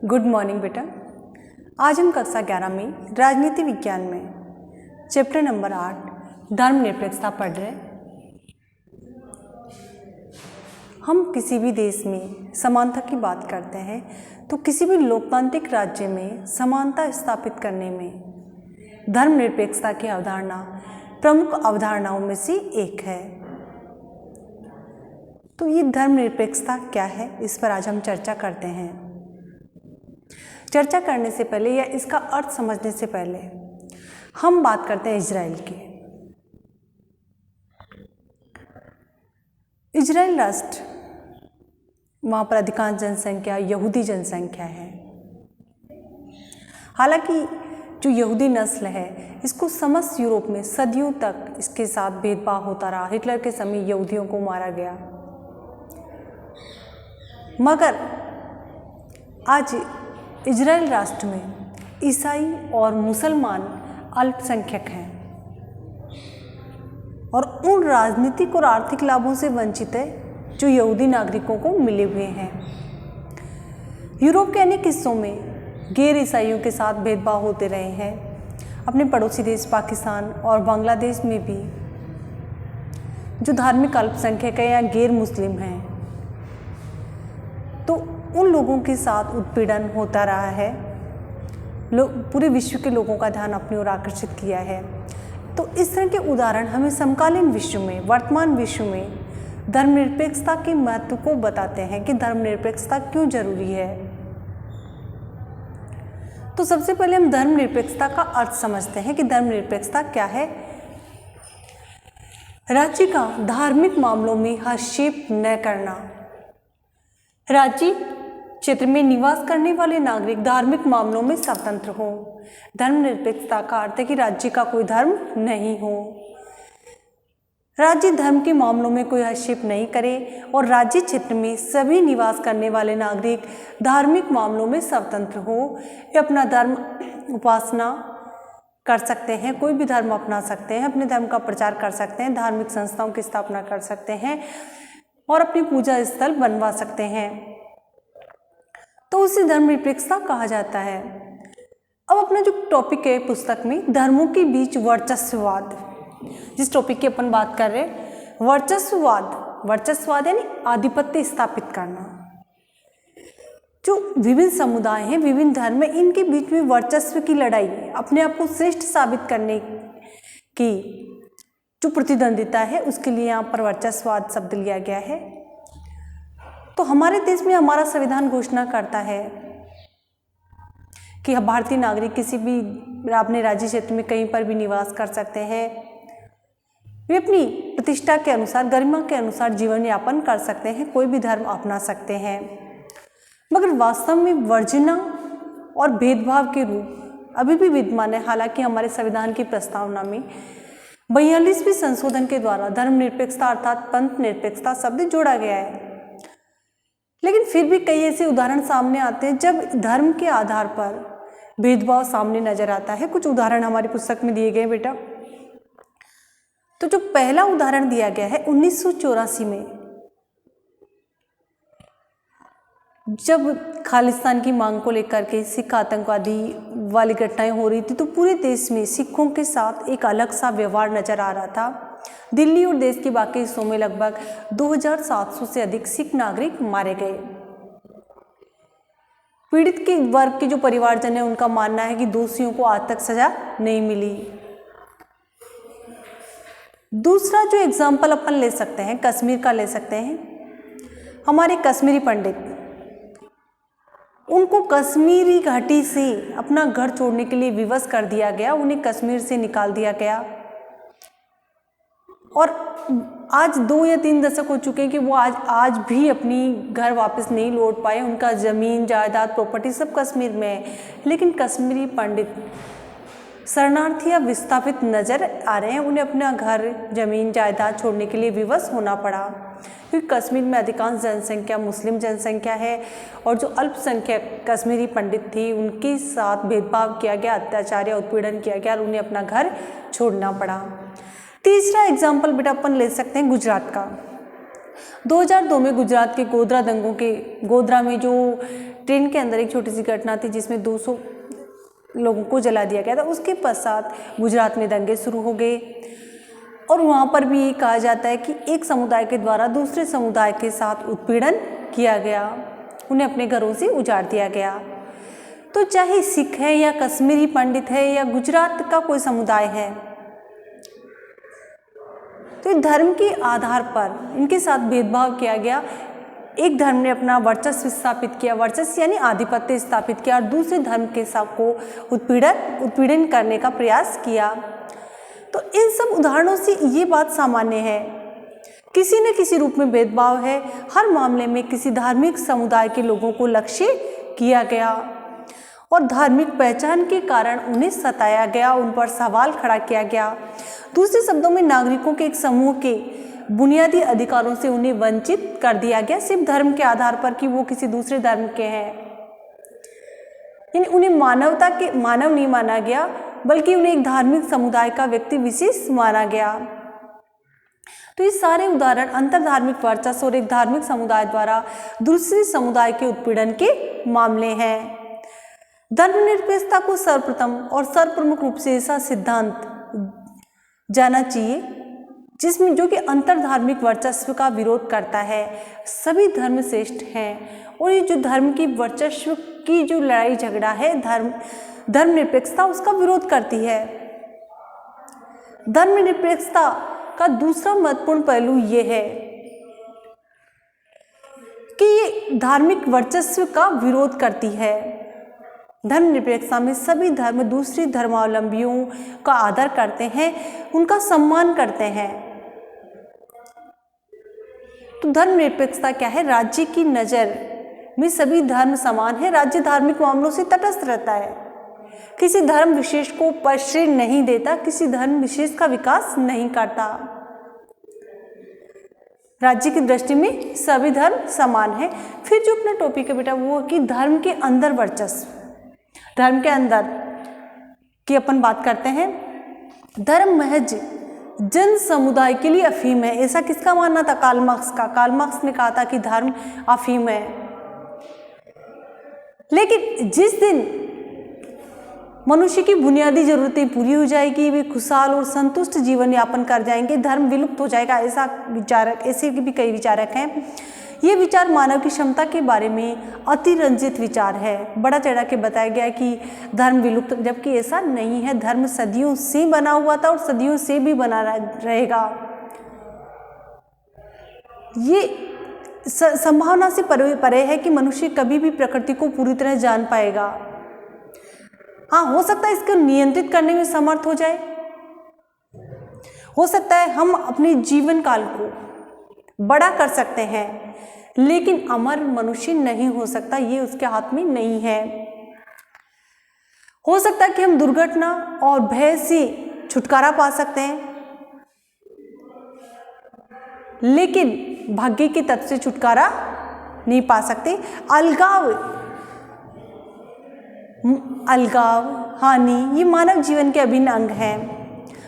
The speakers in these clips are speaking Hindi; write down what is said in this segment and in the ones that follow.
गुड मॉर्निंग बेटा। आज हम कक्षा 11 में राजनीति विज्ञान में चैप्टर नंबर 8 धर्मनिरपेक्षता पढ़ रहे हैं। हम किसी भी देश में समानता की बात करते हैं तो किसी भी लोकतांत्रिक राज्य में समानता स्थापित करने में धर्मनिरपेक्षता की अवधारणा प्रमुख अवधारणाओं में से एक है। तो ये धर्मनिरपेक्षता क्या है, इस पर आज हम चर्चा करते हैं। चर्चा करने से पहले या इसका अर्थ समझने से पहले हम बात करते हैं इजराइल की। इजराइल राष्ट्र, वहाँ पर अधिकांश जनसंख्या यहूदी जनसंख्या है। हालांकि जो यहूदी नस्ल है इसको समस्त यूरोप में सदियों तक इसके साथ भेदभाव होता रहा। हिटलर के समय यहूदियों को मारा गया, मगर आज इजराइल राष्ट्र में ईसाई और मुसलमान अल्पसंख्यक हैं और उन राजनीतिक और आर्थिक लाभों से वंचित है जो यहूदी नागरिकों को मिले हुए हैं। यूरोप के अनेक हिस्सों में गैर ईसाइयों के साथ भेदभाव होते रहे हैं। अपने पड़ोसी देश पाकिस्तान और बांग्लादेश में भी जो धार्मिक अल्पसंख्यक है या गैर मुस्लिम हैं, तो उन लोगों के साथ उत्पीड़न होता रहा है। पूरे विश्व के लोगों का ध्यान अपनी ओर आकर्षित किया है। तो इस तरह के उदाहरण हमें समकालीन विश्व में, वर्तमान विश्व में धर्मनिरपेक्षता के महत्व को बताते हैं कि धर्मनिरपेक्षता क्यों जरूरी है। तो सबसे पहले हम धर्मनिरपेक्षता का अर्थ समझते हैं कि धर्मनिरपेक्षता क्या है। राज्य का धार्मिक मामलों में हस्तक्षेप न करना। राज्य क्षेत्र में निवास करने वाले नागरिक धार्मिक मामलों में स्वतंत्र हो। धर्मनिरपेक्षता का अर्थ है कि राज्य का कोई धर्म नहीं हो, राज्य धर्म के मामलों में कोई हस्तक्षेप नहीं करे और राज्य क्षेत्र में सभी निवास करने वाले नागरिक धार्मिक मामलों में स्वतंत्र हो। वे अपना धर्म उपासना कर सकते हैं, कोई भी धर्म अपना सकते हैं, अपने धर्म का प्रचार कर सकते हैं, धार्मिक संस्थाओं की स्थापना कर सकते हैं और अपनी पूजा स्थल बनवा सकते हैं। तो उसे धर्मनिरपेक्षता कहा जाता है। अब अपना जो टॉपिक है पुस्तक में, धर्मों के बीच वर्चस्ववाद, जिस टॉपिक की अपन बात कर रहे हैं, वर्चस्ववाद यानी आधिपत्य स्थापित करना। जो विभिन्न समुदाय हैं, विभिन्न धर्म हैं, इनके बीच में वर्चस्व की लड़ाई, अपने आप को श्रेष्ठ साबित करने की जो प्रतिद्वंदिता है, उसके लिए यहाँ पर वर्चस्ववाद शब्द लिया गया है। तो हमारे देश में हमारा संविधान घोषणा करता है कि भारतीय नागरिक किसी भी अपने राज्य क्षेत्र में कहीं पर भी निवास कर सकते हैं। वे अपनी प्रतिष्ठा के अनुसार, गरिमा के अनुसार जीवन यापन कर सकते हैं, कोई भी धर्म अपना सकते हैं। मगर वास्तव में वर्जना और भेदभाव के रूप अभी भी विद्यमान है। हालांकि हमारे संविधान की प्रस्तावना में 42वें संशोधन के द्वारा धर्मनिरपेक्षता अर्थात पंथ निरपेक्षता शब्द जोड़ा गया है, लेकिन फिर भी कई ऐसे उदाहरण सामने आते हैं जब धर्म के आधार पर भेदभाव सामने नजर आता है। कुछ उदाहरण हमारी पुस्तक में दिए गए बेटा। तो जो पहला उदाहरण दिया गया है 1984 में, जब खालिस्तान की मांग को लेकर के सिख आतंकवादी वाली घटनाएं हो रही थी, तो पूरे देश में सिखों के साथ एक अलग सा व्यवहार नजर आ रहा था। दिल्ली और देश के बाकी हिस्सों में लगभग 2700 से अधिक सिख नागरिक मारे गए। पीड़ित के वर्ग के जो परिवारजन है, उनका मानना है कि दोषियों को आज तक सजा नहीं मिली। दूसरा जो एग्जाम्पल अपन ले सकते हैं, कश्मीर का ले सकते हैं। हमारे कश्मीरी पंडित, उनको कश्मीरी घाटी से अपना घर छोड़ने के लिए विवश कर दिया गया, उन्हें कश्मीर से निकाल दिया गया और आज 2 या 3 दशक हो चुके हैं कि वो आज भी अपनी घर वापस नहीं लौट पाए। उनका ज़मीन जायदाद प्रॉपर्टी सब कश्मीर में है, लेकिन कश्मीरी पंडित शरणार्थी या विस्थापित नजर आ रहे हैं। उन्हें अपना घर जमीन जायदाद छोड़ने के लिए विवश होना पड़ा, क्योंकि कश्मीर में अधिकांश जनसंख्या मुस्लिम जनसंख्या है और जो अल्पसंख्यक कश्मीरी पंडित थी उनके साथ भेदभाव किया गया, अत्याचार या उत्पीड़न किया गया और उन्हें अपना घर छोड़ना पड़ा। तीसरा एग्जाम्पल बेटा अपन ले सकते हैं गुजरात का। 2002 में गुजरात के गोधरा दंगों के गोधरा में जो ट्रेन के अंदर एक छोटी सी घटना थी जिसमें 200 लोगों को जला दिया गया था, उसके पश्चात गुजरात में दंगे शुरू हो गए और वहाँ पर भी ये कहा जाता है कि एक समुदाय के द्वारा दूसरे समुदाय के साथ उत्पीड़न किया गया, उन्हें अपने घरों से उजाड़ दिया गया। तो चाहे सिख है या कश्मीरी पंडित है या गुजरात का कोई समुदाय है, तो धर्म के आधार पर इनके साथ भेदभाव किया गया। एक धर्म ने अपना वर्चस्व स्थापित किया, वर्चस्व यानी आधिपत्य स्थापित किया, और दूसरे धर्म के साथ को उत्पीड़न करने का प्रयास किया। तो इन सब उदाहरणों से ये बात सामान्य है, किसी न किसी रूप में भेदभाव है। हर मामले में किसी धार्मिक समुदाय के लोगों को लक्ष्य किया गया और धार्मिक पहचान के कारण उन्हें सताया गया, उन पर सवाल खड़ा किया गया। दूसरे शब्दों में नागरिकों के एक समूह के बुनियादी अधिकारों से उन्हें वंचित कर दिया गया, सिर्फ धर्म के आधार पर कि वो किसी दूसरे धर्म के हैं। यानी उन्हें मानव नहीं माना गया, बल्कि उन्हें एक धार्मिक समुदाय का व्यक्ति विशेष माना गया। तो ये सारे उदाहरण अंतरधार्मिक वर्चस्व और एक धार्मिक समुदाय द्वारा दूसरे समुदाय के उत्पीड़न के मामले हैं। धर्मनिरपेक्षता को सर्वप्रथम और सर्वप्रमुख रूप से ऐसा सिद्धांत जाना चाहिए जिसमें जो कि अंतरधार्मिक वर्चस्व का विरोध करता है। सभी धर्म श्रेष्ठ हैं और ये जो धर्म की वर्चस्व की जो लड़ाई झगड़ा है, धर्मनिरपेक्षता उसका विरोध करती है। धर्मनिरपेक्षता का दूसरा महत्वपूर्ण पहलू ये है कि ये धार्मिक वर्चस्व का विरोध करती है। धर्मनिरपेक्षता में सभी धर्म दूसरे धर्मावलंबियों का आदर करते हैं, उनका सम्मान करते हैं। तो धर्मनिरपेक्षता क्या है? राज्य की नज़र में सभी धर्म समान है, राज्य धार्मिक मामलों से तटस्थ रहता है, किसी धर्म विशेष को प्रश्रय नहीं देता, किसी धर्म विशेष का विकास नहीं करता। राज्य की दृष्टि में सभी धर्म समान है। फिर जो अपना टॉपिक है बेटा वो कि धर्म के अंदर वर्चस्व, धर्म के अंदर की अपन बात करते हैं। धर्म महज जन समुदाय के लिए अफीम है, ऐसा किसका मानना था? कार्ल मार्क्स का। कार्ल मार्क्स ने कहा था कि धर्म अफीम है। लेकिन जिस दिन मनुष्य की बुनियादी जरूरतें पूरी हो जाएगी, वे खुशहाल और संतुष्ट जीवन यापन कर जाएंगे, धर्म विलुप्त हो जाएगा, ऐसे भी कई विचारक हैं। ये विचार मानव की क्षमता के बारे में अतिरंजित विचार है। बड़ा चढ़ा के बताया गया कि धर्म विलुप्त, जबकि ऐसा नहीं है। धर्म सदियों से बना हुआ था और सदियों से भी बना रहेगा। ये संभावना से परे है कि मनुष्य कभी भी प्रकृति को पूरी तरह जान पाएगा। हाँ, हो सकता है इसको नियंत्रित करने में समर्थ हो जाए, हो सकता है हम अपने जीवन काल को बड़ा कर सकते हैं, लेकिन अमर मनुष्य नहीं हो सकता, ये उसके हाथ में नहीं है। हो सकता है कि हम दुर्घटना और भय से छुटकारा पा सकते हैं, लेकिन भाग्य के तत्व से छुटकारा नहीं पा सकते। अलगाव, हानि ये मानव जीवन के अभिन्न अंग हैं।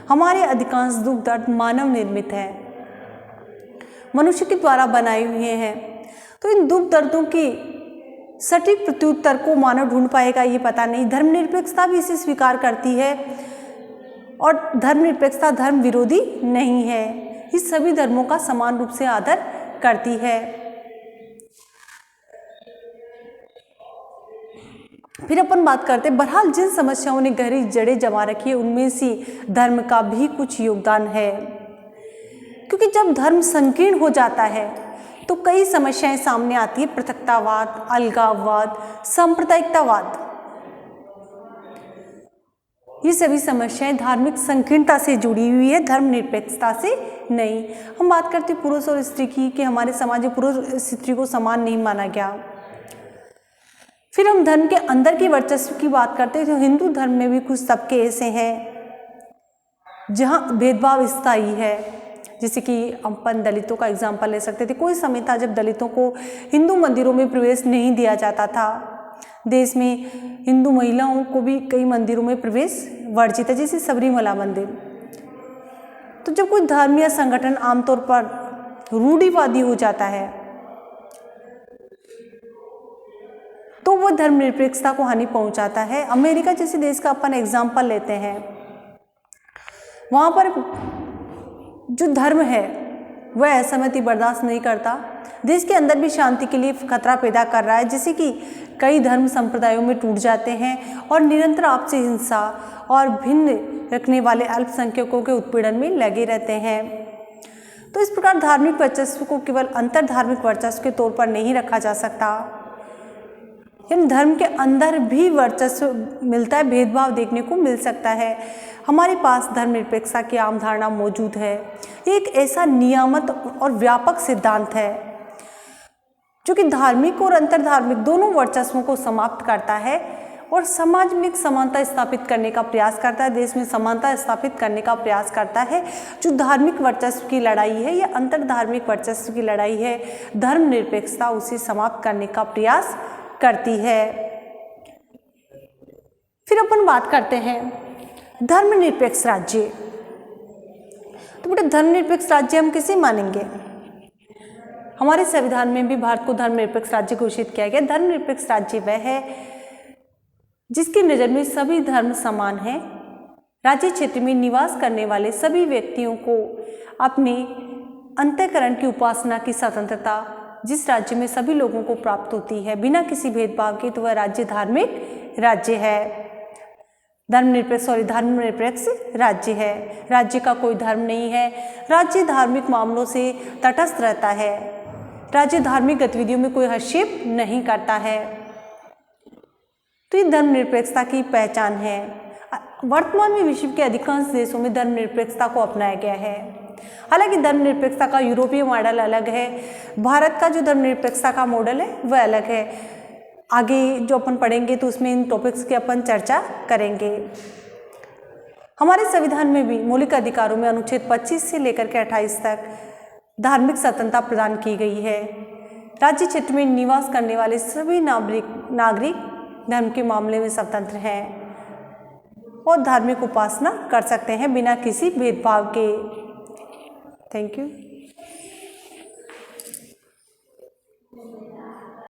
हमारे अधिकांश दुख दर्द मानव निर्मित है, मनुष्य के द्वारा बनाए हुए हैं। तो इन दुख दर्दों की सटीक प्रत्युत्तर को मानव ढूंढ पाएगा ये पता नहीं। धर्मनिरपेक्षता भी इसे स्वीकार करती है और धर्मनिरपेक्षता धर्म विरोधी नहीं है, ये सभी धर्मों का समान रूप से आदर करती है। फिर अपन बात करते हैं, बहरहाल जिन समस्याओं ने गहरी जड़ें जमा रखी है उनमें से धर्म का भी कुछ योगदान है, क्योंकि जब धर्म संकीर्ण हो जाता है तो कई समस्याएं सामने आती है। पृथकतावाद, अलगाववाद, सांप्रदायिकतावाद, ये सभी समस्याएं धार्मिक संकीर्णता से जुड़ी हुई है, धर्मनिरपेक्षता से नहीं। हम बात करते हैं पुरुष और स्त्री की कि हमारे समाज में पुरुष स्त्री को समान नहीं माना गया। फिर हम धर्म के अंदर की वर्चस्व की बात करते हैं, तो हिंदू धर्म में भी कुछ तबके ऐसे हैं जहाँ भेदभाव स्थायी है। जैसे कि अपन दलितों का एग्जाम्पल ले सकते थे। कोई समय था जब दलितों को हिंदू मंदिरों में प्रवेश नहीं दिया जाता था। देश में हिंदू महिलाओं को भी कई मंदिरों में प्रवेश वर्जित है, जैसे सबरीमला मंदिर। तो जब कोई धर्म या संगठन आमतौर पर रूढ़िवादी हो जाता है तो वो धर्मनिरपेक्षता को हानि पहुंचाता है। अमेरिका जैसे देश का अपन एग्जाम्पल लेते हैं, वहाँ पर जो धर्म है वह असहमति बर्दाश्त नहीं करता, देश के अंदर भी शांति के लिए खतरा पैदा कर रहा है, जैसे कि कई धर्म संप्रदायों में टूट जाते हैं और निरंतर आपसी हिंसा और भिन्न रखने वाले अल्पसंख्यकों के उत्पीड़न में लगे रहते हैं। तो इस प्रकार धार्मिक वर्चस्व को केवल अंतर धार्मिक वर्चस्व के तौर पर नहीं रखा जा सकता, इन धर्म के अंदर भी वर्चस्व मिलता है, भेदभाव देखने को मिल सकता है। हमारे पास धर्मनिरपेक्षता की आम धारणा मौजूद है। एक ऐसा नियामत और व्यापक सिद्धांत है जो कि धार्मिक और अंतर धार्मिक दोनों वर्चस्वों को समाप्त करता है और समाज में एक समानता स्थापित करने का प्रयास करता है, देश में समानता स्थापित करने का प्रयास करता है। जो धार्मिक वर्चस्व की लड़ाई है या अंतर धार्मिक वर्चस्व की लड़ाई है, धर्मनिरपेक्षता उसे समाप्त करने का प्रयास करती है। फिर अपन बात करते हैं धर्मनिरपेक्ष राज्य। तो बेटा धर्मनिरपेक्ष राज्य हम किसे मानेंगे? हमारे संविधान में भी भारत को धर्मनिरपेक्ष राज्य घोषित किया गया। धर्मनिरपेक्ष राज्य वह है जिसकी नज़र में सभी धर्म समान हैं। राज्य क्षेत्र में निवास करने वाले सभी व्यक्तियों को अपने अंतःकरण की उपासना की स्वतंत्रता जिस राज्य में सभी लोगों को प्राप्त होती है बिना किसी भेदभाव के, तो वह राज्य धार्मिक राज्य है। धर्मनिरपेक्ष राज्य है। राज्य का कोई धर्म नहीं है। राज्य धार्मिक मामलों से तटस्थ रहता है। राज्य धार्मिक गतिविधियों में कोई हस्तक्षेप नहीं करता है। तो ये धर्मनिरपेक्षता की पहचान है। वर्तमान में विश्व के अधिकांश देशों में धर्मनिरपेक्षता को अपनाया गया है। हालांकि धर्मनिरपेक्षता का यूरोपीय मॉडल अलग है, भारत का जो धर्मनिरपेक्षता का मॉडल है वह अलग है। आगे जो अपन पढ़ेंगे तो उसमें इन टॉपिक्स की अपन चर्चा करेंगे। हमारे संविधान में भी मौलिक अधिकारों में अनुच्छेद 25 से लेकर के 28 तक धार्मिक स्वतंत्रता प्रदान की गई है। राज्य क्षेत्र में निवास करने वाले सभी नागरिक धर्म के मामले में स्वतंत्र हैं और धार्मिक उपासना कर सकते हैं बिना किसी भेदभाव के। Thank you.